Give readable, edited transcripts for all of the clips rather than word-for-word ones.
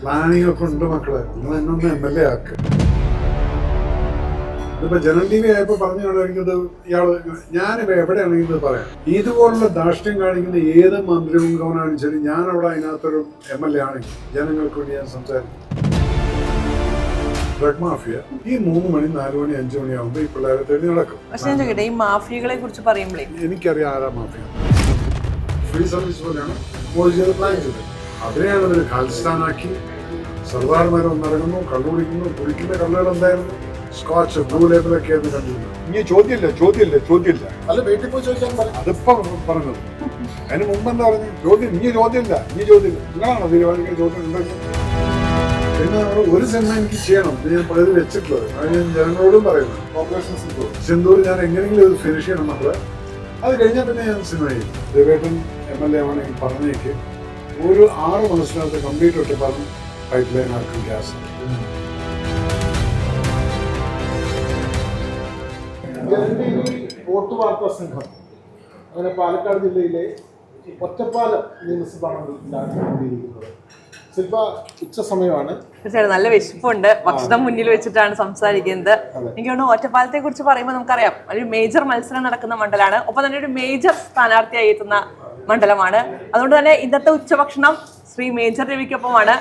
Planning ഒക്കെ ഉണ്ട് മക്കളെ. നിങ്ങൾ എന്നൊന്ന് MLA ആക്കുക. ഇതിപ്പോ ജനറൽ TV ആയപ്പോ പറഞ്ഞുകൊണ്ടിരിക്കുന്നത് ഇയാള് ഞാനിപ്പോ എവിടെയാണെങ്കിലും പറയാം. ഇതുപോലുള്ള ധാർഷ്ട്യം കാണിക്കുന്ന ഏത് മന്ത്രിയും ഗവർണറും ശരി, ഞാൻ അവിടെ അതിനകത്തൊരു MLA ആണെങ്കിൽ ജനങ്ങൾക്ക് വേണ്ടി ഞാൻ സംസാരിക്കും. ഡ്രഗ് മാഫിയ ഈ 3 മണി 4 മണി 5 മണിയാകുമ്പോൾ ഈ പിള്ളേരെ തേടി നടക്കും. പക്ഷേ ഈ മാഫിയകളെ കുറിച്ച് പറയുമ്പോഴേ എനിക്കറിയാം ആരാ മാഫിയ. ഫ്രീ സർവീസ് പോലെയാണ് മോഡി ചെയ്ത് പ്ലാൻ ചെയ്തത്. അതിനെയാണ് ഇവര് ഖാലിസ്ഥാനാക്കി. സർദാർമാരെ ഒന്നിറങ്ങുന്നു, കള്ളുപിടിക്കുന്നു. കുടിക്കുന്ന കള്ളുകൾ എന്തായിരുന്നു? സ്കോച്ച്, ബ്ലൂ ലേബിളൊക്കെ ആയിരുന്നു കണ്ടിരുന്നത്. ഇനി ചോദ്യമില്ല. അല്ല വീട്ടിൽ പോയി ചോദിക്കാൻ അതിപ്പോ പറഞ്ഞത്. അതിന് മുമ്പ് എന്താ പറഞ്ഞു? ചോദ്യമില്ല. നിങ്ങളാണോ തീരുമാനിക്കുന്ന ചോദ്യം ഉണ്ടാക്കുന്നത്? പിന്നെ നമ്മൾ ഒരു സിനിമ എനിക്ക് ചെയ്യണം. ഇത് ഞാൻ പലത് വെച്ചിട്ടുള്ളത്. അത് ഞാൻ ജനങ്ങളോടും പറയുന്നത്. ഓപ്പറേഷൻ സിന്ദൂർ ഞാൻ എങ്ങനെയെങ്കിലും ഇത് ഫിനിഷ് ചെയ്യണം നമ്മള്. അത് കഴിഞ്ഞാൽ പിന്നെ ഞാൻ സിനിമ ചെയ്യും. ദേവേട്ടൻ MLA ആണെങ്കിൽ പറഞ്ഞേക്ക് ഒരു 6 മാസത്തിനകത്ത് കംപ്ലീറ്റ് ഒറ്റപ്പാലം പൈപ്പ് ലൈൻ ആക്കും, ഗ്യാസ്. വോട്ട് വാർത്താ സംഘം അങ്ങനെ പാലക്കാട് ജില്ലയിലെ ഒറ്റപ്പാലം നിയമസഭാ മണ്ഡലത്തിലാണ് കൊണ്ടിരിക്കുന്നത്. ശില്പ ഉച്ച സമയമാണ്. തീർച്ചയായിട്ടും നല്ല വിശപ്പുണ്ട്. ഭക്ഷണം മുന്നിൽ വെച്ചിട്ടാണ് സംസാരിക്കുന്നത്. എനിക്ക് തോന്നുന്നു ഒറ്റപ്പാലത്തെ കുറിച്ച് പറയുമ്പോൾ നമുക്കറിയാം ഒരു മേജർ മത്സരം നടക്കുന്ന മണ്ഡലമാണ്. ഒപ്പം തന്നെ ഒരു മേജർ സ്ഥാനാർത്ഥിയായി എത്തുന്ന മണ്ഡലമാണ്. അതുകൊണ്ട് തന്നെ ഇന്നത്തെ ഉച്ചഭക്ഷണം ശ്രീ മേജർ രവിക്കൊപ്പമാണ്.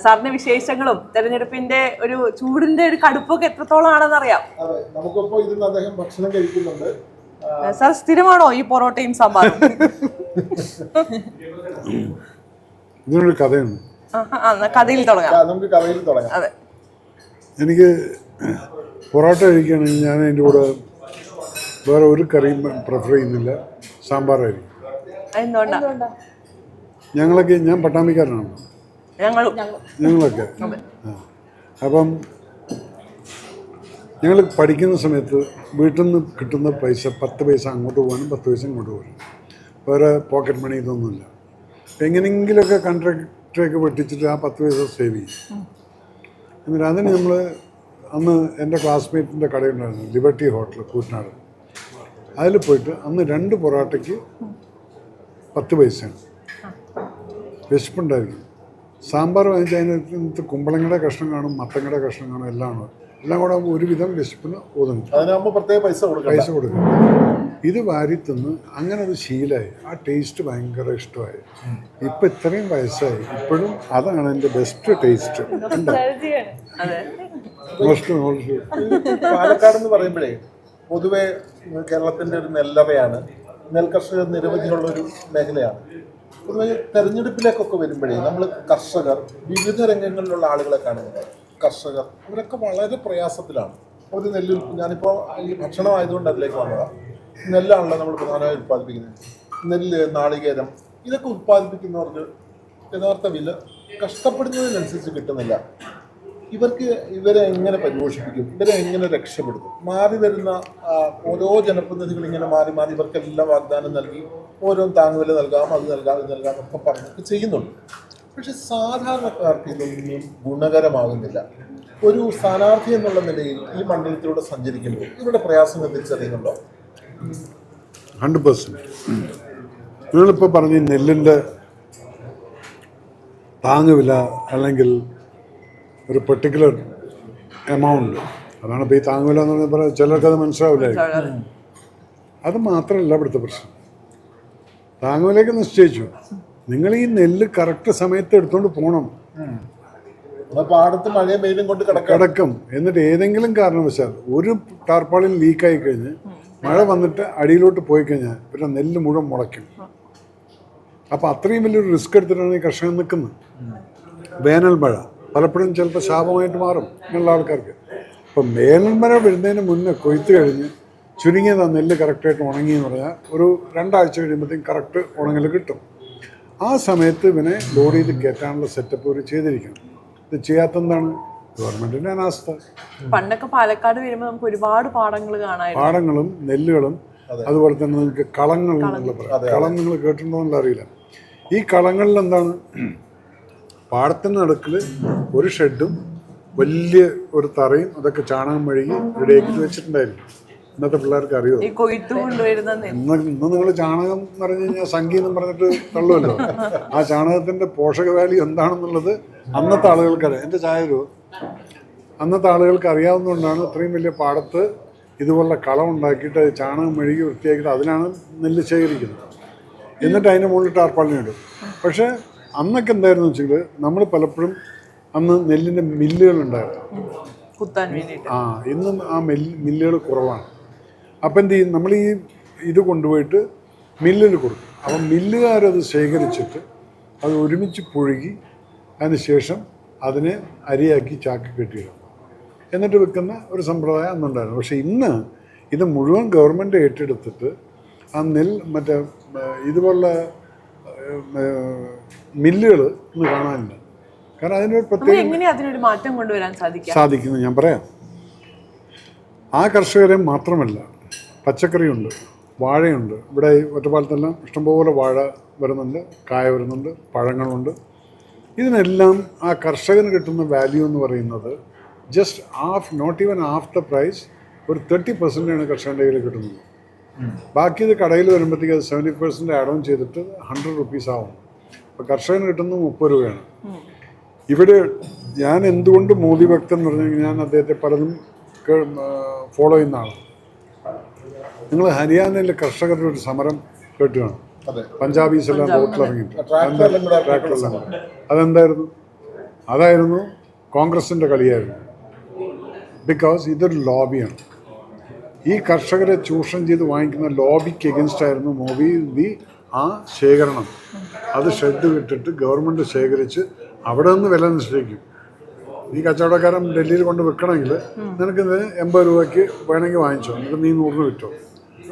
സാറിന്റെ വിശേഷങ്ങളും തെരഞ്ഞെടുപ്പിന്റെ ഒരു ചൂടിന്റെ ഒരു കടുപ്പൊക്കെ എത്രത്തോളം ആണെന്ന് അറിയാം. നമുക്കിപ്പോ ഇതിന് അദ്ദേഹം ഭക്ഷണം കഴിക്കുന്നുണ്ട്. സാർ സ്ഥിരമാണോ ഈ പൊറോട്ടയും സാമ്പാറും? ഇതിനൊരു കഥയുണ്ട്. കഥയിൽ തുടങ്ങാം. നമുക്ക് കഥയിൽ തുടങ്ങാം. അതെ, എനിക്ക് പൊറോട്ട കഴിക്കുകയാണെങ്കിൽ ഞാൻ അതിൻ്റെ കൂടെ വേറെ ഒരു കറിയും പ്രിഫർ ചെയ്യുന്നില്ല. സാമ്പാറായിരിക്കും. എന്തുകൊണ്ടാ? ഞാൻ പട്ടാമ്പിക്കാരനാണ്. ഞങ്ങളൊക്കെ അപ്പം ഞങ്ങൾ പഠിക്കുന്ന സമയത്ത് വീട്ടിൽ നിന്ന് കിട്ടുന്ന പൈസ 10 പൈസ അങ്ങോട്ട് പോകാനും 10 പൈസ ഇങ്ങോട്ട് പോകാനും. വേറെ പോക്കറ്റ് മണി ഇതൊന്നുമില്ല. എങ്ങനെയെങ്കിലുമൊക്കെ കൺട്രാക്ടറൊക്കെ വെട്ടിച്ചിട്ട് ആ 10 പൈസ സേവ് ചെയ്യും. എന്നിട്ട് അതിന് നമ്മൾ അന്ന് എൻ്റെ ക്ലാസ്മേറ്റിൻ്റെ കടയുണ്ടായിരുന്നു, ലിബർട്ടി ഹോട്ടൽ കൂറ്റനാട്. അതിൽ പോയിട്ട് അന്ന് 2 പൊറോട്ടയ്ക്ക് 10 പൈസയാണ്. വിശപ്പുണ്ടായിരിക്കും. സാമ്പാർ വാങ്ങിച്ച് അതിനകത്ത് കുമ്പളങ്ങയുടെ കഷ്ണം കാണും, മത്തങ്ങയുടെ കഷ്ണം കാണും, എല്ലാം കൂടെ ഒരുവിധം വിശപ്പിന് ഒതുങ്ങും. അതിനാകുമ്പോൾ പ്രത്യേക പൈസ കൊടുക്കും. ഇത് വാരി തിന്ന് അങ്ങനെ ഒരു ശീലമായി. ആ ടേസ്റ്റ് ഭയങ്കര ഇഷ്ടമായി. ഇപ്പം ഇത്രയും വയസ്സായി ഇപ്പോഴും അതാണ് എൻ്റെ ബെസ്റ്റ് ടേസ്റ്റ്. പാലക്കാട് എന്ന് പറയുമ്പോഴേ പൊതുവെ കേരളത്തിൻ്റെ ഒരു നെല്ലറയാണ്. നെൽകർഷകർ നിരവധിയുള്ളൊരു മേഖലയാണ്. പൊതുവെ തെരഞ്ഞെടുപ്പിലേക്കൊക്കെ വരുമ്പോഴേ നമ്മൾ കർഷകർ, വിവിധ രംഗങ്ങളിലുള്ള ആളുകളെ കാണുന്നത്. കർഷകർ അവരൊക്കെ വളരെ പ്രയാസത്തിലാണ്. ഒരു നെല്ല് ഞാനിപ്പോൾ ഈ ഭക്ഷണമായതുകൊണ്ട് അതിലേക്ക് വന്നതാണ്. നെല്ലാണല്ലോ നമ്മൾ പ്രധാനമായി ഉൽപ്പാദിപ്പിക്കുന്നത്. നെല്ല്, നാളികേരം ഇതൊക്കെ ഉൽപ്പാദിപ്പിക്കുന്നവർക്ക് യഥാർത്ഥ വില കഷ്ടപ്പെടുന്നതിനനുസരിച്ച് കിട്ടുന്നില്ല. ഇവരെ എങ്ങനെ പരിപോഷിപ്പിക്കും? ഇവരെ എങ്ങനെ രക്ഷപ്പെടുത്തും? മാറി വരുന്ന ഓരോ ജനപ്രതിനിധികൾ ഇങ്ങനെ മാറി ഇവർക്കെല്ലാം വാഗ്ദാനം നൽകി ഓരോന്ന് താങ്ങുവില നൽകാം, അത് നൽകാം, ഇത് നൽകാം ഒക്കെ പറഞ്ഞൊക്കെ ചെയ്യുന്നുണ്ട്. പക്ഷെ സാധാരണക്കാർക്ക് ഇതൊന്നും ഗുണകരമാകുന്നില്ല. ഒരു സ്ഥാനാർത്ഥി എന്നുള്ള നിലയിൽ ഈ മണ്ഡലത്തിലൂടെ സഞ്ചരിക്കുമ്പോൾ ഇവരുടെ പ്രയാസങ്ങൾ തിരിച്ചറിയുന്നുണ്ടോ? 100%. നിങ്ങളിപ്പോൾ പറഞ്ഞ നെല്ലിൻ്റെ താങ്ങുവില അല്ലെങ്കിൽ ഒരു പെർട്ടിക്കുലർ എമൗണ്ട്, അതാണ് ഇപ്പോൾ ഈ താങ്ങുവില എന്ന് പറഞ്ഞാൽ ചിലർക്കത് മനസ്സിലാവില്ലായിരിക്കും. അത് മാത്രമല്ല ഇവിടുത്തെ പ്രശ്നം. താങ്ങുവിലേക്ക് നിശ്ചയിച്ചു. നിങ്ങൾ ഈ നെല്ല് കറക്റ്റ് സമയത്ത് എടുത്തുകൊണ്ട് പോകണം. പാടത്ത് മഴയും വെയിലും കൊണ്ട് കിടക്കും. എന്നിട്ട് ഏതെങ്കിലും കാരണവശാൽ ഒരു ടാർപ്പാളിൽ ലീക്കായി കഴിഞ്ഞ് മഴ വന്നിട്ട് അടിയിലോട്ട് പോയി കഴിഞ്ഞാൽ പിന്നെ നെല്ല് മുഴുവൻ മുളയ്ക്കും. അപ്പോൾ അത്രയും വലിയൊരു റിസ്ക് എടുത്തിട്ടാണ് ഈ കർഷകൻ നിൽക്കുന്നത്. വേനൽ മഴ പലപ്പോഴും ചിലപ്പോൾ ശാപമായിട്ട് മാറും ഇങ്ങനെയുള്ള ആൾക്കാർക്ക്. അപ്പം വേനൽ മഴ വരുന്നതിന് മുന്നേ കൊയ്ത്ത് കഴിഞ്ഞ് ചുരുങ്ങിയത് നെല്ല് കറക്റ്റായിട്ട് ഉണങ്ങിയെന്ന് പറഞ്ഞാൽ ഒരു 2 ആഴ്ച കഴിയുമ്പോഴത്തേക്കും കറക്റ്റ് ഉണങ്ങൽ കിട്ടും. ആ സമയത്ത് ഇവനെ ലോഡ് ചെയ്ത് കയറ്റാനുള്ള സെറ്റപ്പ് അവർ ചെയ്തിരിക്കണം. ഇത് ചെയ്യാത്തെന്താണ്? ഗവൺമെന്റിന്റെ അനാസ്ഥ. പണ്ടൊക്കെ പാലക്കാട് വരുമ്പോൾ നമുക്ക് ഒരുപാട് പാടങ്ങൾ കാണാം. പാടങ്ങളും നെല്ലുകളും അതുപോലെ തന്നെ നിങ്ങൾക്ക് കളങ്ങൾ എന്നുള്ള പറയാം. കളം നിങ്ങൾ കേട്ടിട്ടുണ്ടോന്നുള്ള അറിയില്ല. ഈ കളങ്ങളിൽ എന്താണ്? പാടത്തിന് നടുക്കിൽ ഒരു ഷെഡും വലിയ ഒരു തറയും അതൊക്കെ ചാണകം മെഴുകി റെഡിയാക്കിയിട്ട് വെച്ചിട്ടുണ്ടായിരിക്കും. ഇന്നത്തെ പിള്ളേർക്ക് അറിയോ? ഈ കൊയ്ത്ത് കൊണ്ടുവരുന്ന ഇന്ന് നിങ്ങൾ ചാണകം എന്ന് പറഞ്ഞു കഴിഞ്ഞാൽ സംഖ്യ എന്നും പറഞ്ഞിട്ട് തള്ളുമല്ലോ. ആ ചാണകത്തിന്റെ പോഷക വാല്യൂ എന്താണെന്നുള്ളത് അന്നത്തെ ആളുകൾക്ക് അറിയാം. എൻ്റെ ചായരു അന്നത്തെ ആളുകൾക്ക് അറിയാവുന്നതുകൊണ്ടാണ് ഇത്രയും വലിയ പാടത്ത് ഇതുപോലുള്ള കളം ഉണ്ടാക്കിയിട്ട് ചാണകം മെഴുകി വൃത്തിയാക്കിയിട്ട് അതിലാണ് നെല്ല് ശേഖരിക്കുന്നത്. എന്നിട്ട് അതിൻ്റെ മുകളിൽ ടാർപ്പാളിനെ ഇടും. പക്ഷേ അന്നൊക്കെ എന്തായിരുന്നു വെച്ചെങ്കിൽ നമ്മൾ പലപ്പോഴും അന്ന് നെല്ലിൻ്റെ മില്ലുകളുണ്ടായിരുന്നു കുത്താൻ വേണ്ടിയിട്ട്. ഇന്നും ആ മില്ലുകൾ കുറവാണ്. അപ്പം എന്ത് ചെയ്യും, നമ്മൾ ഈ ഇത് കൊണ്ടുപോയിട്ട് മില്ലിൽ കൊടുക്കും. അപ്പം മില്ലുകാരത് ശേഖരിച്ചിട്ട് അത് ഒരുമിച്ച് പുഴുകി അതിന് ശേഷം അതിനെ അരിയാക്കി ചാക്ക് കെട്ടിയിടും, എന്നിട്ട് വെക്കുന്ന ഒരു സമ്പ്രദായം അന്നുണ്ടായിരുന്നു. പക്ഷേ ഇന്ന് ഇത് മുഴുവൻ ഗവൺമെൻറ് ഏറ്റെടുത്തിട്ട് ആ മറ്റേ ഇതുപോലുള്ള മില്ലുകൾ ഇന്ന് കാണാനില്ല. കാരണം അതിനൊരു പ്രത്യേക അതിനൊരു മാറ്റം കൊണ്ടുവരാൻ സാധിക്കുന്നു ഞാൻ പറയാം. ആ കർഷകരെ മാത്രമല്ല, പച്ചക്കറിയുണ്ട്, വാഴയുണ്ട്. ഇവിടെ ഒറ്റപ്പാലത്തെല്ലാം ഇഷ്ടംപോലെ വാഴ വരുന്നുണ്ട്, കായ വരുന്നുണ്ട്, പഴങ്ങളുണ്ട്. ഇതിനെല്ലാം ആ കർഷകന് കിട്ടുന്ന വാല്യൂ എന്ന് പറയുന്നത് just not even half the price, ഒരു 30% കർഷകൻ്റെ കയ്യിൽ കിട്ടുന്നത്. ബാക്കി ഇത് കടയിൽ വരുമ്പോഴത്തേക്ക് അത് 70% ആഡ് ഓൺ ചെയ്തിട്ട് 100 റുപ്പീസ് ആവും. അപ്പോൾ കർഷകന് കിട്ടുന്നത് 30 രൂപയാണ്. ഇവിടെ ഞാൻ എന്തുകൊണ്ട് മോദി ഭക്തൻ എന്ന് പറഞ്ഞു കഴിഞ്ഞാൽ ഞാൻ അദ്ദേഹത്തെ പലതും ഫോളോ ചെയ്യുന്ന ആളാണ്. നിങ്ങൾ ഹരിയാനയിലെ കർഷകരുടെ ഒരു സമരം കേട്ടു കാണും. പഞ്ചാബീസ് എല്ലാം റോട്ടിലിറങ്ങിയിട്ട് ട്രാക്ടറെല്ലാം. അതെന്തായിരുന്നു? അതായിരുന്നു കോൺഗ്രസിൻ്റെ കളിയായിരുന്നു. ബിക്കോസ് ഇതൊരു ലോബിയാണ്. ഈ കർഷകരെ ചൂഷണം ചെയ്ത് വാങ്ങിക്കുന്ന ലോബിക്ക് എഗൻസ്റ്റ് ആയിരുന്നു മോദി ആ ശേഖരണം. അത് ഷെഡ് വിട്ടിട്ട് ഗവൺമെൻറ് ശേഖരിച്ച് അവിടെ നിന്ന് വില നിശ്ചയിക്കും. ഈ കച്ചവടക്കാരൻ ഡൽഹിയിൽ കൊണ്ട് വിൽക്കണമെങ്കിൽ നിനക്കിത് 80 രൂപയ്ക്ക് വേണമെങ്കിൽ വാങ്ങിച്ചോ, എന്നിട്ട് നീ 100 വിറ്റോ.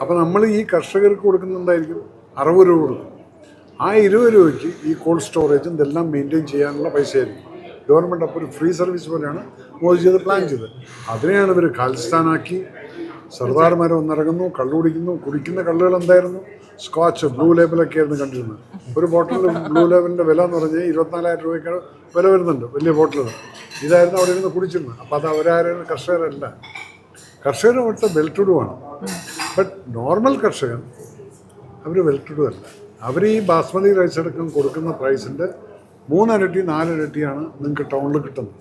അപ്പോൾ നമ്മൾ ഈ കർഷകർക്ക് കൊടുക്കുന്നുണ്ടായിരിക്കും 60 രൂപ കൊടുക്കും. ആ 20 രൂപയ്ക്ക് ഈ കോൾഡ് സ്റ്റോറേജും ഇതെല്ലാം മെയിൻറ്റെയിൻ ചെയ്യാനുള്ള പൈസയായിരിക്കും. ഗവൺമെൻറ് അപ്പോൾ ഒരു ഫ്രീ സർവീസ് പോലെയാണ് മോദി ചെയ്ത് പ്ലാൻ ചെയ്തത്. അതിനെയാണ് ഇവർ ഖാലിസ്ഥാനാക്കി. സർദാർമാർ വന്നിറങ്ങുന്നു, കള്ളു കുടിക്കുന്നു. കുടിക്കുന്ന കള്ളുകൾ എന്തായിരുന്നു? സ്കോച്ച്, ബ്ലൂ ലേബലൊക്കെ ആയിരുന്നു കണ്ടിരുന്നത്. ഒരു ബോട്ടിൽ ബ്ലൂ ലേബലിൻ്റെ വില എന്ന് പറഞ്ഞാൽ 24,000 രൂപയ്ക്ക് വില വരുന്നുണ്ട്, വലിയ ബോട്ടിലുകൾ. ഇതായിരുന്നു അവിടെ ഇരുന്ന് കുടിച്ചിരുന്നത്. അപ്പോൾ അത് അവരാരും കർഷകരല്ല. കർഷകർ അവിടുത്തെ വെൽ ടു ഡു ആണ്. ബട്ട് നോർമൽ കർഷകൻ അവർ വെൽ ടു ഡു അല്ല. അവർ ഈ ബാസ്മതി റൈസ് അടക്കം കൊടുക്കുന്ന പ്രൈസിൻ്റെ 3 ഇരട്ടി 4 ഇരട്ടിയാണ് നിങ്ങൾക്ക് ടൗണിൽ കിട്ടുന്നത്.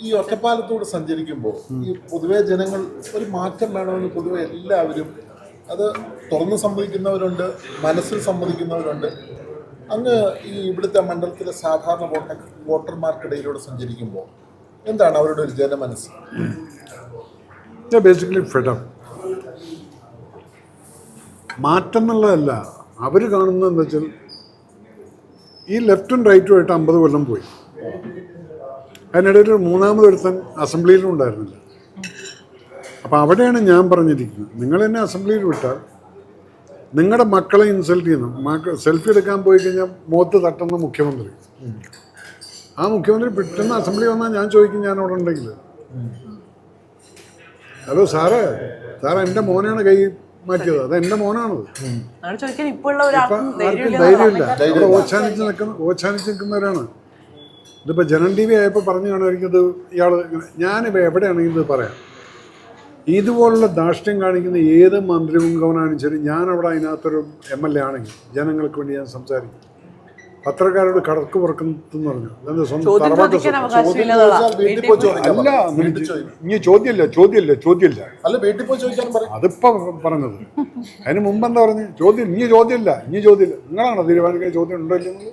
ഈ ഒറ്റപ്പാലത്തോട് സഞ്ചരിക്കുമ്പോൾ ഈ പൊതുവെ ജനങ്ങൾ ഒരു മാറ്റം വേണമെന്ന് പൊതുവെ എല്ലാവരും അത് തുറന്ന് സമ്മതിക്കുന്നവരുണ്ട്, മനസ്സിൽ സമ്മതിക്കുന്നവരുണ്ട്. അങ്ങ് ഈ ഇവിടുത്തെ മണ്ഡലത്തിലെ സാധാരണ വോട്ടർമാർക്കിടയിലൂടെ സഞ്ചരിക്കുമ്പോൾ എന്താണ് അവരുടെ ഒരു ജനമനസ്സ്? Basically freedom. മാറ്റം എന്നുള്ളതല്ല. അവർ കാണുന്നത് എന്താ വെച്ചാൽ ഈ ലെഫ്റ്റും റൈറ്റുമായിട്ട് 50 കൊല്ലം പോയി. അതിനിടയിൽ ഒരു മൂന്നാമതൊരുത്തൻ അസംബ്ലിയിലും ഉണ്ടായിരുന്നില്ല. അപ്പോൾ അവിടെയാണ് ഞാൻ പറഞ്ഞിരിക്കുന്നത്, നിങ്ങൾ എന്നെ അസംബ്ലിയിൽ വിട്ടാൽ നിങ്ങളുടെ മക്കളെ ഇൻസൾട്ട് ചെയ്യുന്നു. സെൽഫി എടുക്കാൻ പോയി കഴിഞ്ഞാൽ മുഖത്ത് തട്ടുന്ന മുഖ്യമന്ത്രി. ആ മുഖ്യമന്ത്രി പെട്ടെന്ന് അസംബ്ലി വന്നാൽ ഞാൻ ചോദിക്കും, ഞാൻ അവിടെ ഉണ്ടെങ്കിൽ, ഹലോ സാറേ എൻ്റെ മോനാണ് കൈ മാറ്റിയത്, അത് എൻ്റെ മോനാണത്. ധൈര്യമില്ല. അവിടെ ഓച്ചാനിച്ച് നിൽക്കുന്നവരാണ്. ഇതിപ്പോൾ ജനൻ TV ആയപ്പോൾ പറഞ്ഞു കാണുമായിരിക്കും ഇത് ഇയാൾ. ഞാനിപ്പോൾ എവിടെയാണെങ്കിലും ഇത് പറയാം. ഇതുപോലുള്ള ധാർഷ്ട്യം കാണിക്കുന്ന ഏത് മന്ത്രിമുഖവനാണെങ്കിലും ശരി, ഞാനവിടെ അതിനകത്തൊരു MLA ആണെങ്കിൽ ജനങ്ങൾക്ക് വേണ്ടി ഞാൻ സംസാരിക്കും. പത്രക്കാരോട് കടക്ക് പുറക്കുന്നു പറഞ്ഞു. അല്ല, ഇനി ചോദ്യമില്ല. അതിപ്പോ പറഞ്ഞത്. അതിന് മുമ്പ് എന്താ പറഞ്ഞു? ചോദ്യമില്ല. നിങ്ങളാണോ തീരുമാനിക്കുന്ന ചോദ്യം ഉണ്ടോ ഇല്ലെന്നത്?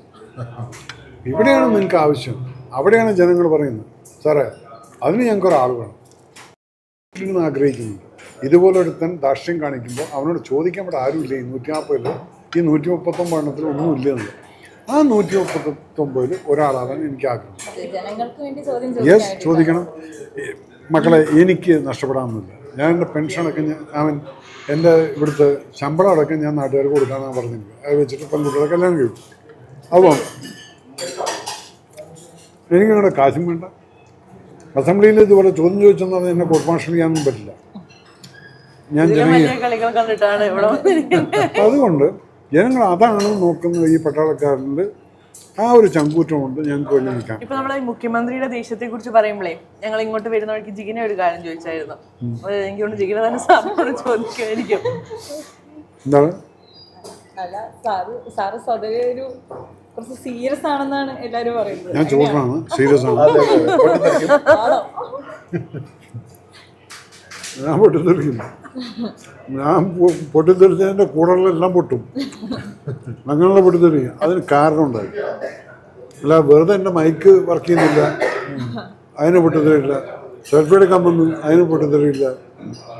ഇവിടെയാണ് നിങ്ങൾക്ക് ആവശ്യം. അവിടെയാണ് ജനങ്ങൾ പറയുന്നത്, സാറേ അതിന് ഞങ്ങൾക്കൊരാൾ വേണം ആഗ്രഹിക്കുന്നു. ഇതുപോലെ ഒരുത്തൻ ധാർഷ്ട്യം കാണിക്കുമ്പോൾ അവനോട് ചോദിക്കാൻ ഇവിടെ ആരുമില്ല. ഈ 140 ഈ 139 എണ്ണത്തിൽ ഒന്നുമില്ലെന്ന്. ആ 139 ഒരാളാവാൻ എനിക്ക് ആഗ്രഹം. യെസ്, ചോദിക്കണം. മക്കളെ, എനിക്ക് നഷ്ടപ്പെടാമെന്നില്ല. ഞാൻ എൻ്റെ പെൻഷനൊക്കെ എൻ്റെ ഇവിടുത്തെ ശമ്പളം അടക്കം ഞാൻ നാട്ടുകാർക്ക് കൊടുക്കാമെന്നാണ് പറഞ്ഞില്ല. അത് വെച്ചിട്ട് പെൺകുട്ടികളെ കല്യാണം കഴിക്കും. അപ്പോൾ എനിക്കങ്ങനെ കാശും വേണ്ട. അസംബ്ലിയിൽ ഇതുപോലെ ചോദ്യം ചോദിച്ചെന്നാൽ എന്നെ കോർട്ട് മാർഷൽ ചെയ്യാനൊന്നും പറ്റില്ല. ഞാൻ അതുകൊണ്ട് ജനങ്ങൾ അതാണ് നോക്കുന്നത്. ഈ പട്ടാളക്കാരൻ്റെ ആ ഒരു ചങ്കൂറ്റമുണ്ട് ഞങ്ങൾക്ക് വേണ്ടി നിൽക്കാം. ഇപ്പൊ നമ്മളെ മുഖ്യമന്ത്രിയുടെ ദേഷ്യത്തെ കുറിച്ച് പറയുമ്പോഴേ ഞങ്ങൾ ഇങ്ങോട്ട് വരുന്ന വഴിക്ക് ജിഗിനെ ഒരു കാര്യം ചോദിച്ചായിരുന്നു. എനിക്ക് തോന്നുന്നു ജിഗിനെ തന്നെ സാറിനോട് ചോദിക്കുമായിരിക്കും. എന്താണ്? അല്ല സാറ് സ്വതവേ ഒരു കുറച്ച് സീരിയസ് ആണെന്നാണ് എല്ലാരും പറയുന്നത്. ഞാൻ ചോദിക്കണം, സീരിയസ് ആണ്. ഞാൻ പൊട്ടിത്തെറിക്കില്ല. ഞാൻ പൊട്ടിത്തെറിച്ചതിൻ്റെ കൂടെയുള്ള എല്ലാം പൊട്ടും. അങ്ങനെയുള്ള പൊട്ടിത്തെറിക്കും. അതിന് കാരണം ഉണ്ടായി. അല്ല വെറുതെ എൻ്റെ മൈക്ക് വർക്ക് ചെയ്യുന്നില്ല, അതിന് പൊട്ടിത്തെറിയില്ല. സെൽഫി എടുക്കാൻ വന്നു, അതിന് പൊട്ടിത്തെറിയില്ല.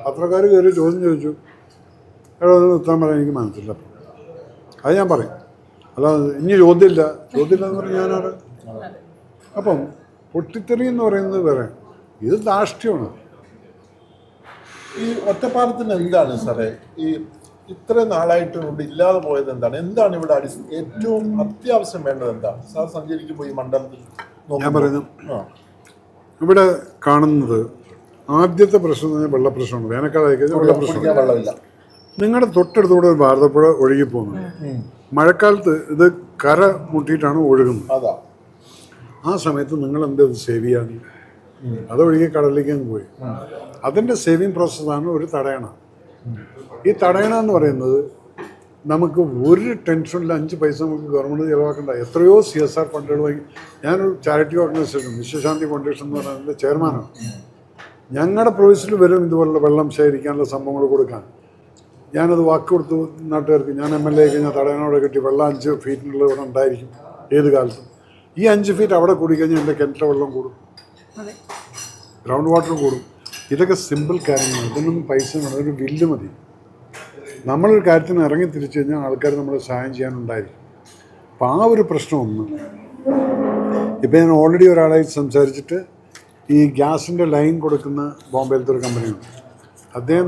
പത്രക്കാർ കയറി ചോദ്യം ചോദിച്ചു, എവിടെ നിർത്താൻ പറയാൻ എനിക്ക് മനസ്സില്ല. അത് ഞാൻ പറയും. അല്ല ഇനി ചോദ്യമില്ല എന്ന് പറഞ്ഞാൽ ഞാനാണ്. അപ്പം പൊട്ടിത്തെറി എന്ന് പറയുന്നത് വേറെ, ഇത് ധാർഷ്ട്യമാണ്. ഈ ഒറ്റപ്പാലത്തിന് എന്താണ് സാറേ ഈ ഇത്ര നാളായിട്ട് ഇവിടെ ഇല്ലാതെ പോയത് എന്താണ്? എന്താണ് ഇവിടെ ഏറ്റവും അത്യാവശ്യം വേണ്ടത് എന്താണ്? സാർ സഞ്ചരിക്കുമ്പോൾ ഈ മണ്ഡലത്തിൽ ഞാൻ പറയുന്നു, ഇവിടെ കാണുന്നത് ആദ്യത്തെ പ്രശ്നം എന്ന് പറഞ്ഞാൽ വെള്ളപ്രശ്നമാണ്. വേനൽക്കാലമായി കഴിഞ്ഞാൽ വെള്ളമില്ല. നിങ്ങളുടെ തൊട്ടടുത്തൂടെ ഒരു ഭാരതപ്പുഴ ഒഴുകി പോകുന്നത്. മഴക്കാലത്ത് ഇത് കര മുട്ടിയിട്ടാണ് ഒഴുകുന്നത്. ആ സമയത്ത് നിങ്ങൾ എന്ത് സേവ് ചെയ്യാൻ? അതൊഴുകി കടലിലേക്ക് പോയി. അതിൻ്റെ സേവിങ് പ്രോസസ്സാണ് ഒരു തടയണ. ഈ തടയണ എന്ന് പറയുന്നത് നമുക്ക് ഒരു ടെൻഷനില്ല, 5 പൈസ നമുക്ക് ഗവൺമെൻറ് ചിലവാക്കേണ്ട. എത്രയോ CSR ഫണ്ടുകൾ വാങ്ങി. ഞാനൊരു ചാരിറ്റി ഓർഗനൈസേഷൻ വിശ്വശാന്തി ഫൗണ്ടേഷൻ എന്ന് പറയുന്നതിൻ്റെ ചെയർമാനാണ്. ഞങ്ങളുടെ പ്രൊവിൻസിൽ വരും ഇതുപോലുള്ള വെള്ളം ശേഖരിക്കാനുള്ള സംഭവങ്ങൾ കൊടുക്കാൻ. ഞാനത് വാക്ക് കൊടുത്തു നാട്ടുകാർക്ക്. ഞാൻ MLA കഴിഞ്ഞാൽ തടയണോടെ കിട്ടി വെള്ളം 5 ഫീറ്റിനുള്ള ഇവിടെ ഉണ്ടായിരിക്കും ഏത് കാലത്തും. ഈ 5 ഫീറ്റ് അവിടെ കൂടിക്കഴിഞ്ഞാൽ എൻ്റെ കിണറ്റിലെ വെള്ളം കൂടും, ഗ്രൗണ്ട് വാട്ടർ കൂടും. ഇതൊക്കെ സിമ്പിൾ കാര്യങ്ങളാണ്. ഇതൊന്നും പൈസ വേണം, ഒരു ബില്ല് മതി. നമ്മളൊരു കാര്യത്തിന് ഇറങ്ങി തിരിച്ചു കഴിഞ്ഞാൽ ആൾക്കാർ നമ്മളെ സഹായം ചെയ്യാനുണ്ടായിരിക്കും. അപ്പം ആ ഒരു പ്രശ്നമൊന്നും ഇപ്പം ഞാൻ ഓൾറെഡി ഒരാളായിട്ട് സംസാരിച്ചിട്ട് ഈ ഗ്യാസിൻ്റെ ലൈൻ കൊടുക്കുന്ന ബോംബെയിലത്തെ ഒരു കമ്പനിയുണ്ട്. അദ്ദേഹം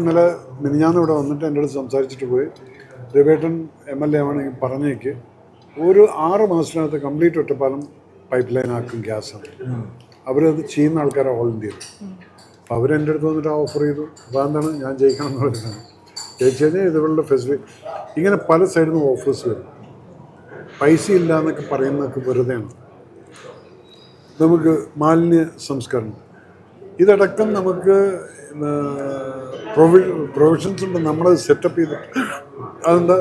മിനിഞ്ഞാന്ന് ഇവിടെ വന്നിട്ട് എൻ്റെ അടുത്ത് സംസാരിച്ചിട്ട് പോയി, രവേട്ടൻ MLA ആണെങ്കിൽ പറഞ്ഞേക്ക് ഒരു 6 മാസത്തിനകത്ത് കംപ്ലീറ്റ് ഒറ്റപ്പാലം പൈപ്പ് ലൈൻ ആക്കും ഗ്യാസാണ്. അവരത് ചെയ്യുന്ന ആൾക്കാരാണ് ഓൾ ഇന്ത്യയിൽ. അപ്പോൾ അവരെൻ്റെ അടുത്ത് വന്നിട്ട് ഓഫർ ചെയ്തു. അപ്പോൾ എന്താണ് ഞാൻ ജയിക്കണം എന്ന് പറയുന്നത്. ജയിച്ചു കഴിഞ്ഞാൽ ഇതുപോലുള്ള ഫെസിലിറ്റി ഇങ്ങനെ പല സൈഡിൽ നിന്ന് ഓഫേഴ്സ് വരും. പൈസ ഇല്ല എന്നൊക്കെ പറയുന്നതൊക്കെ വെറുതെയാണ്. നമുക്ക് മാലിന്യ സംസ്കരണം ഇതടക്കം നമുക്ക് പ്രൊവിഷൻസ് ഉണ്ട്. നമ്മളത് സെറ്റപ്പ് ചെയ്തിട്ട് അതെന്താ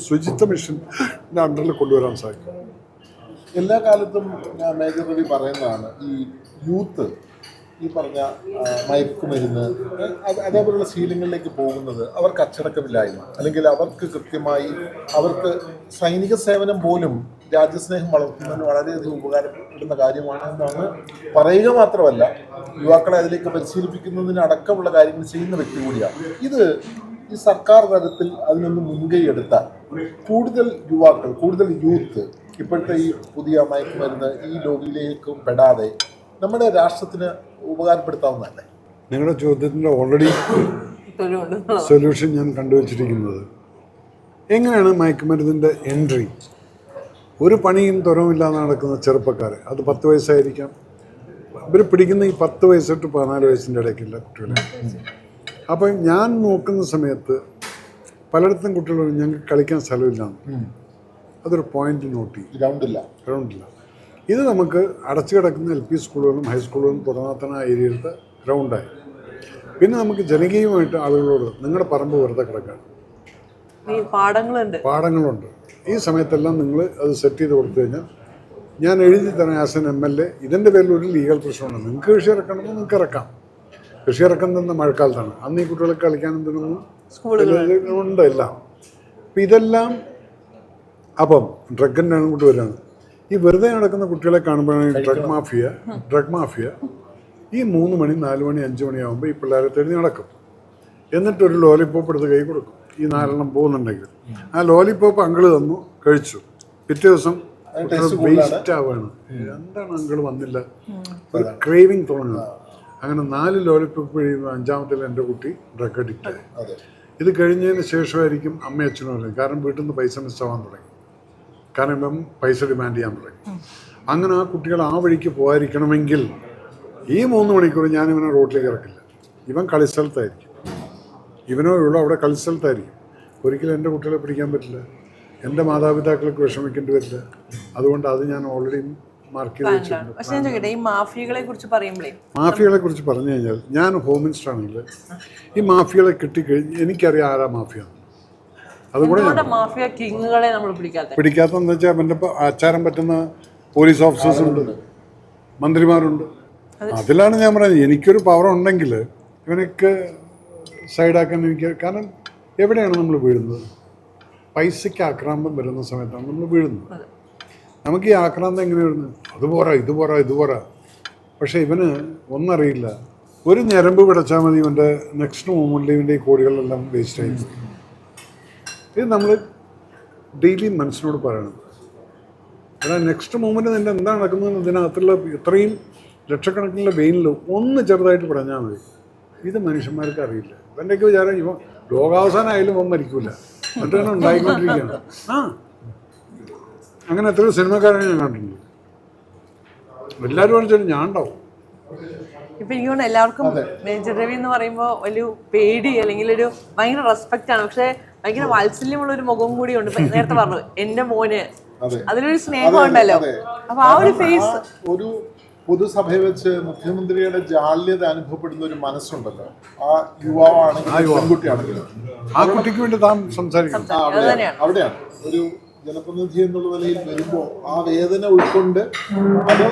ശുചിത്വ മിഷൻ്റെ അണ്ടറിൽ കൊണ്ടുവരാൻ സാധിക്കും. എല്ലാ കാലത്തും മേജർ രവി പറയുന്നതാണ് ഈ യൂത്ത് ഈ പറഞ്ഞ മയക്കുമരുന്ന് അതേപോലുള്ള ശീലങ്ങളിലേക്ക് പോകുന്നത് അവർക്ക് അച്ചടക്കമില്ലായ്മ, അല്ലെങ്കിൽ അവർക്ക് കൃത്യമായി അവർക്ക് സൈനിക സേവനം പോലും രാജ്യസ്നേഹം വളർത്തുന്നതിന് വളരെയധികം ഉപകാരപ്പെടുന്ന കാര്യമാണ് എന്നാണ് പറയുക. മാത്രമല്ല യുവാക്കളെ അതിലേക്ക് പരിശീലിപ്പിക്കുന്നതിന് അടക്കമുള്ള കാര്യങ്ങൾ ചെയ്യുന്ന വ്യക്തി കൂടിയാണ്. ഇത് ഈ സർക്കാർ തലത്തിൽ അതിനൊന്ന് മുൻകൈ എടുത്താൽ കൂടുതൽ യുവാക്കൾ, കൂടുതൽ യൂത്ത് ഇപ്പോഴത്തെ ഈ പുതിയ മയക്കുമരുന്ന് ഈ ലോബിയിലേക്കും പെടാതെ നമ്മുടെ രാഷ്ട്രത്തിന് ഉപകാരപ്പെടുത്താവുന്നതല്ലേ? നിങ്ങളുടെ ചോദ്യത്തിൻ്റെ ഓൾറെഡി സൊല്യൂഷൻ ഞാൻ കണ്ടുവച്ചിരിക്കുന്നത്. എങ്ങനെയാണ് മയക്കുമരുന്നിൻ്റെ എൻട്രി? ഒരു പണിയും തുറവുമില്ലാതെ നടക്കുന്ന ചെറുപ്പക്കാർ, അത് 10 വയസ്സായിരിക്കാം. ഇവർ പിടിക്കുന്ന ഈ 10 വയസ്സ് തൊട്ട് 14 വയസ്സിൻ്റെ ഇടയ്ക്കുള്ള കുട്ടികളെ. അപ്പം ഞാൻ നോക്കുന്ന സമയത്ത് പലയിടത്തും കുട്ടികൾ ഞങ്ങൾക്ക് കളിക്കാൻ സ്ഥലമില്ലാന്ന്. അതൊരു പോയിന്റ് നോട്ട് ചെയ്യും. ഗ്രൗണ്ടില്ല. ഇത് നമുക്ക് അടച്ചു കിടക്കുന്ന LP സ്കൂളുകളും ഹൈസ്കൂളുകളും പുറനാത്തന ഏരിയയിലത്തെ ഗ്രൗണ്ടായി. പിന്നെ നമുക്ക് ജനകീയമായിട്ട് ആളുകളോട് നിങ്ങളുടെ പറമ്പ് വെറുതെ കിടക്കാൻ പാടങ്ങളുണ്ട്. ഈ സമയത്തെല്ലാം നിങ്ങൾ അത് സെറ്റ് ചെയ്ത് കൊടുത്തു കഴിഞ്ഞാൽ ഞാൻ എഴുതി തരാം ആസ് എൻ MLA. ഇതിൻ്റെ പേരിൽ ഒരു ലീഗൽ പ്രശ്നമുണ്ട്. നിങ്ങൾക്ക് കൃഷി ഇറക്കണമെങ്കിൽ നിങ്ങൾക്ക് ഇറക്കാം. കൃഷി ഇറക്കുന്നത് മഴക്കാലത്താണ്. അന്ന് ഈ കുട്ടികളെ കളിക്കാനും ഇതിനൊന്നും ഉണ്ട് എല്ലാം. അപ്പം ഇതെല്ലാം അപ്പം ഡ്രഗിൻ്റെ അങ്ങോട്ട് വരികയാണ്. ഈ വെറുതെ നടക്കുന്ന കുട്ടികളെ കാണുമ്പോഴാണ് ഡ്രഗ് മാഫിയ ഈ 3 മണി 4 മണി 5 മണിയാകുമ്പോൾ ഈ പിള്ളേരെ തെരഞ്ഞു നടക്കും. എന്നിട്ടൊരു ലോലിപ്പോപ്പ് എടുത്ത് കൈ കൊടുക്കും. ഈ 4 പോകുന്നുണ്ടെങ്കിൽ ആ ലോലിപ്പോപ്പ് അങ്കിള് തന്നു, കഴിച്ചു. പിറ്റേ ദിവസം വേസ്റ്റ് ആവുകയാണ്. എന്താണ് അങ്കിള് വന്നില്ല, ഒരു ക്രേവിങ് തോന്നുക. അങ്ങനെ 4 ലോലിപ്പോപ്പ് കഴിയുമ്പോൾ 5ാമത്തിൽ എൻ്റെ കുട്ടി ഡ്രഗ് അഡിക്റ്റ് ആയി. ഇത് കഴിഞ്ഞതിന് ശേഷമായിരിക്കും അമ്മയും അച്ഛനും പറയുന്നത്. കാരണം വീട്ടിൽ നിന്ന് പൈസ മിസ്സാവാൻ തുടങ്ങി. കാരണം ഇപ്പം പൈസ ഡിമാൻഡ് ചെയ്യാൻ തുടങ്ങി. അങ്ങനെ ആ കുട്ടികൾ ആ വഴിക്ക് പോകാതിരിക്കണമെങ്കിൽ ഈ 3 മണിക്കൂർ ഞാൻ ഇവനെ റോഡിലേക്ക് ഇറക്കില്ല. ഇവൻ കളിസ്ഥലത്തായിരിക്കും. ഇവനോ ഇവിടെ അവിടെ കളിസ്ഥലത്തായിരിക്കും. ഒരിക്കലും എൻ്റെ കുട്ടികളെ പിടിക്കാൻ പറ്റില്ല. എൻ്റെ മാതാപിതാക്കൾക്ക് വിഷമിക്കേണ്ടി വരില്ല. അതുകൊണ്ട് അത് ഞാൻ ഓൾറെഡി മാർക്ക് ചെയ്ത് വെച്ചിട്ടുണ്ട്. പക്ഷെ ഞാൻ ചോദിക്കട്ടെ, ഈ മാഫിയകളെ കുറിച്ച് പറയുമ്പോഴേ, മാഫിയകളെ കുറിച്ച് പറഞ്ഞു കഴിഞ്ഞാൽ ഞാൻ ഹോം മിനിസ്റ്റർ ആണെങ്കിൽ ഈ മാഫിയകളെ കിട്ടിക്കഴിഞ്ഞ് എനിക്കറിയാം ആരാ മാഫിയ. അതുകൂടെ മാഫിയ കിങ്ങുകളെ നമ്മൾ പിടിക്കാത്തതെന്ന് വെച്ചാൽ അവൻ്റെ ആചാരം പറ്റുന്ന പോലീസ് ഓഫീസേഴ്സ് ഉണ്ട്, മന്ത്രിമാരുണ്ട്. അതിലാണ് ഞാൻ പറയുന്നത്, എനിക്കൊരു പവർ ഉണ്ടെങ്കിൽ ഇവനൊക്കെ സൈഡാക്കാൻ എനിക്ക്. കാരണം എവിടെയാണ് നമ്മൾ വീഴുന്നത്? പൈസയ്ക്ക് ആക്രാന്തം വരുന്ന സമയത്താണ് നമ്മൾ വീഴുന്നത്. നമുക്ക് ഈ ആക്രാന്തം എങ്ങനെ വരുന്നത്? അതുപോരാ, ഇതുപോരാ. പക്ഷേ ഇവന് ഒന്നറിയില്ല, ഒരു ഞരമ്പ് പിടച്ചാൽ മതി ഇവൻ്റെ നെക്സ്റ്റ് മൂമെൻറ്റിൽ ഇവൻ്റെ ഈ കോടികളെല്ലാം വേസ്റ്റായി. ഇത് നമ്മൾ ഡെയിലി മനസ്സിനോട് പറയണം. കാരണം നെക്സ്റ്റ് മൂമെൻറ്റ് നിൻ്റെ എന്താ നടക്കുന്നത്, ഇതിനകത്തുള്ള ഇത്രയും ലക്ഷക്കണക്കിനുള്ള വെയിനിൽ ഒന്ന് ചെറുതായിട്ട് പറഞ്ഞാൽ മതി. ഇത് മനുഷ്യന്മാർക്ക് അറിയില്ല. ഇവൻ്റെയൊക്കെ വിചാരം ഇവൻ ലോകാവസാനമായാലും അവൻ മരിക്കില്ല, എന്നിട്ട് തന്നെ ഉണ്ടായിക്കൊണ്ടിരിക്കുകയാണ്. അങ്ങനെ എത്രയോ സിനിമക്കാരെ ഞാൻ കണ്ടിട്ടുണ്ട്. എല്ലാവരും പറഞ്ഞാൽ ഞാൻ ഉണ്ടാവും. ഇപ്പൊ എനിക്ക് തോന്നുന്നു എല്ലാവർക്കും മേജർ രവി എന്ന് പറയുമ്പോൾ ഒരു പേടി അല്ലെങ്കിൽ ഒരു ഭയങ്കര റെസ്പെക്റ്റ് ആണ്. പക്ഷെ ഭയങ്കര വാത്സല്യമുള്ള ഒരു മുഖം കൂടി ഉണ്ട്. നേരത്തെ പറഞ്ഞു എന്റെ മോന്, അതിലൊരു സ്നേഹം ഉണ്ടല്ലോ. അപ്പൊ ആ ഒരു ഫേസ്, ഒരു പൊതുസഭയിൽ വെച്ച് മുഖ്യമന്ത്രിയുടെ ജാള്യത അനുഭവപ്പെടുന്ന ഒരു മനസ്സുണ്ടല്ലോ, ആ യുവാവാണെങ്കിലും പെൺകുട്ടിയാണെങ്കിലും ആ കുട്ടിക്ക് വേണ്ടി താൻ സംസാരിക്കണം. അവിടെയാണ് ഒരു ജനപ്രതിനിധി എന്നുള്ള നിലയിൽ വരുമ്പോൾ ആ വേദന ഉൾക്കൊണ്ട് അത്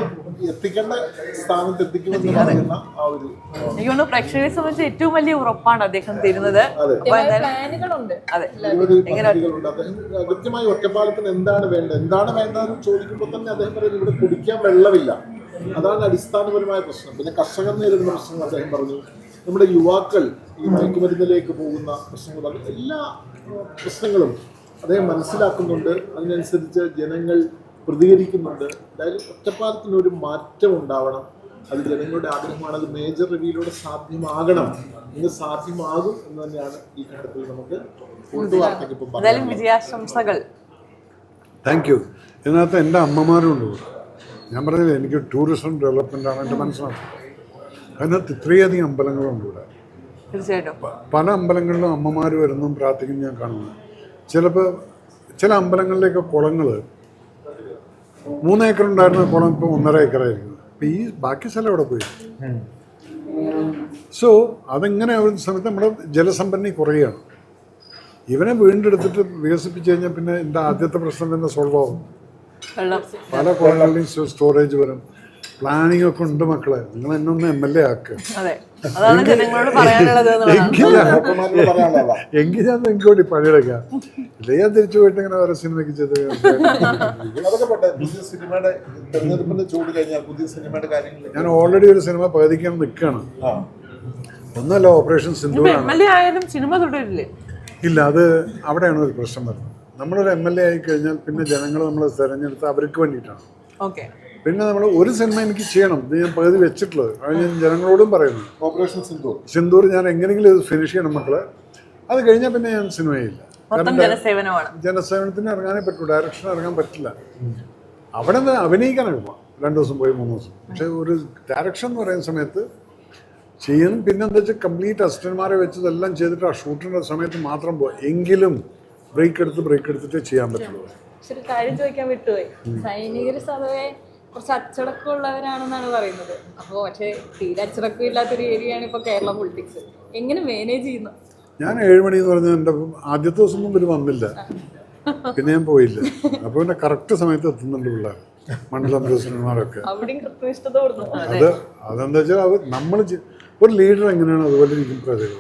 എത്തിക്കേണ്ട സ്ഥാനത്ത് എത്തിക്കുമെന്ന് പറയുന്ന ആ ഒരു, എനിക്ക് തോന്നുന്നു പ്രേക്ഷകരെ സംബന്ധിച്ച് ഏറ്റവും വലിയ ഉറപ്പാണ് അദ്ദേഹം തരുന്നത്. പ്ലാനുകളുണ്ട്. നിരവധി പദ്ധതികളുണ്ട്. അദ്ദേഹം കൃത്യമായി ഒറ്റപ്പാലത്തിന് എന്താണ് വേണ്ടതെന്ന് ചോദിക്കുമ്പോൾ തന്നെ അദ്ദേഹം പറയുന്നത് ഇവിടെ കുടിക്കാൻ വെള്ളമില്ല. അതാണ് അടിസ്ഥാനപരമായ പ്രശ്നം. പിന്നെ കർഷകർ നേരിടുന്ന പ്രശ്നങ്ങൾ അദ്ദേഹം പറഞ്ഞു. നമ്മുടെ യുവാക്കൾ ഈ മയക്കുമരുന്നിലേക്ക് പോകുന്ന പ്രശ്നങ്ങൾ, എല്ലാ പ്രശ്നങ്ങളും അദ്ദേഹം മനസ്സിലാക്കുന്നുണ്ട്. അതിനനുസരിച്ച് ജനങ്ങൾ പ്രതികരിക്കുന്നുണ്ട്. എന്തായാലും ഒറ്റപ്പാലത്തിനൊരു മാറ്റം ഉണ്ടാവണം. അത് ജനങ്ങളുടെ ആഗ്രഹമാണ്. അത് മേജർ രവിയിലൂടെ സാധ്യമാകണം. ഇന്ന് സാധ്യമാകും എന്ന് തന്നെയാണ് ഈ ഘട്ടത്തിൽ നമുക്ക് വാർത്തയ്ക്ക് ഇപ്പം പറയാം. വിജയാശംസകൾ. Thank you. ഇതിനകത്ത് എൻ്റെ അമ്മമാരും ഉണ്ട്. ഞാൻ പറഞ്ഞത് എനിക്ക് ടൂറിസം ഡെവലപ്മെൻ്റാണ് എൻ്റെ മനസ്സിലാക്കുന്നത്. അതിനകത്ത് ഇത്രയധികം അമ്പലങ്ങളുണ്ട് ഇവിടെ. തീർച്ചയായിട്ടും പല അമ്പലങ്ങളിലും അമ്മമാർ വരുന്നതും പ്രാർത്ഥിക്കുന്നു ഞാൻ കാണുന്നു. ചിലപ്പോൾ ചില അമ്പലങ്ങളിലേക്ക് കുളങ്ങൾ 3 ഏക്കർ ഉണ്ടായിരുന്ന കുളം ഇപ്പോൾ 1.5 ഏക്കറായിരിക്കും. അപ്പം ഈ ബാക്കി സ്ഥലം അവിടെ പോയി. സോ അതെങ്ങനെ ആവുന്ന സമയത്ത് നമ്മുടെ ജലസമ്പന്നി കുറയുകയാണ്. ഇവനെ വീണ്ടെടുത്തിട്ട് വികസിപ്പിച്ച് കഴിഞ്ഞാൽ പിന്നെ എൻ്റെ ആദ്യത്തെ പ്രശ്നം തന്നെ സോൾവ് ആവും. പല കുളങ്ങളുടെയും സ്റ്റോറേജ് വരും. പ്ലാനിങ് ഒക്കെ ഉണ്ട് മക്കളെ. നിങ്ങൾ എന്നെ ഒന്ന് MLA ആക്കുക. എങ്കിൽ ഞാൻ നിങ്ങൾക്ക് വേണ്ടി പണിയെടുക്കാം. ഇല്ല ഞാൻ തിരിച്ചു പോയിട്ട് ഇങ്ങനെ വേറെ സിനിമയ്ക്ക് ചെയ്ത് ഞാൻ ഓൾറെഡി ഒരു സിനിമ പകുതിക്കാൻ നിൽക്കുകയാണ്. ഒന്നല്ല ഓപ്പറേഷൻ സിന്ദൂർ ഇല്ല, അത് അവിടെയാണ് ഒരു പ്രശ്നം വരുന്നത്. നമ്മളൊരു MLA ആയി കഴിഞ്ഞാൽ പിന്നെ ജനങ്ങൾ നമ്മളെ തിരഞ്ഞെടുത്ത് അവർക്ക് വേണ്ടിയിട്ടാണ്. പിന്നെ നമ്മൾ ഒരു സിനിമ എനിക്ക് ചെയ്യണം, ഇത് ഞാൻ പകുതി വെച്ചിട്ടുള്ളത്. അത് ഞാൻ ജനങ്ങളോടും പറയുന്നു. ഓപ്പറേഷൻ സിന്ദൂർ ഞാൻ എങ്ങനെയെങ്കിലും ഇത് ഫിനിഷ് ചെയ്യണം മക്കളെ. അത് കഴിഞ്ഞാൽ പിന്നെ ഞാൻ സിനിമയില്ല. ജനസേവനത്തിന് ഇറങ്ങാനേ പറ്റൂ, ഡയറക്ഷൻ ഇറങ്ങാൻ പറ്റില്ല. അവിടെ നിന്ന് അഭിനയിക്കാനൊക്കെ പോകാം 2 ദിവസം പോയി 3 ദിവസം. പക്ഷെ ഒരു ഡയറക്ഷൻ എന്ന് പറയുന്ന സമയത്ത് ചെയ്യണം. പിന്നെ എന്താ വെച്ചാൽ കംപ്ലീറ്റ് അസിസ്റ്റന്റ്മാരെ വെച്ച് ഇതെല്ലാം ചെയ്തിട്ട് ആ ഷൂട്ടിൻ്റെ സമയത്ത് മാത്രം പോകാം. എങ്കിലും ബ്രേക്ക് എടുത്തിട്ടേ ചെയ്യാൻ പറ്റുള്ളൂ. ഒരു കാര്യം ചോദിക്കാൻ വിട്ടുപോയി. സൈനികർ സ്വതവേ കുറച്ച് അച്ചടക്കമുള്ളവരാണെന്നാണ് പറയുന്നത്. അപ്പോൾ പക്ഷേ തീരെ അച്ചടക്കം ഇല്ലാത്തൊരു ഏരിയയാണ് ഇപ്പോൾ കേരള പൊളിറ്റിക്സ്. എങ്ങനെ മാനേജ് ചെയ്യുന്നു? ഞാൻ 7 മണി എന്ന് പറഞ്ഞാൽ എൻ്റെ ആദ്യത്തെ ദിവസം ഒന്നും ഇവർ വന്നില്ല, പിന്നെ ഞാൻ പോയില്ല. അപ്പോൾ പിന്നെ കറക്റ്റ് സമയത്ത് എത്തുന്നുണ്ട് പിള്ളേർ, മണ്ഡലം പ്രസിഡന്റുമാരൊക്കെ. അത് അതെന്താ വെച്ചാൽ നമ്മൾ ഒരു ലീഡർ എങ്ങനെയാണ് അതുപോലെ ഇരിക്കും പ്രജകൾ.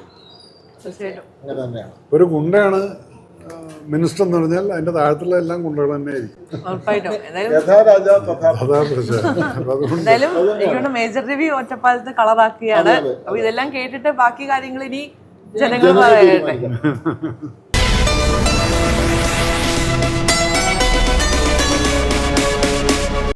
ഒരു ഗുണ്ടയാണ് മിനിസ്റ്റർ എന്ന് പറഞ്ഞാൽ അതിന്റെ താഴത്തുള്ള എല്ലാം ഗുണ്ടകൾ തന്നെ ആയിരിക്കും. മേജർ രവി ഒറ്റപ്പാലത്ത് കളറാക്കുകയാണ്. അപ്പൊ ഇതെല്ലാം കേട്ടിട്ട് ബാക്കി കാര്യങ്ങൾ ഇനി ജനങ്ങൾ പറയട്ടെ.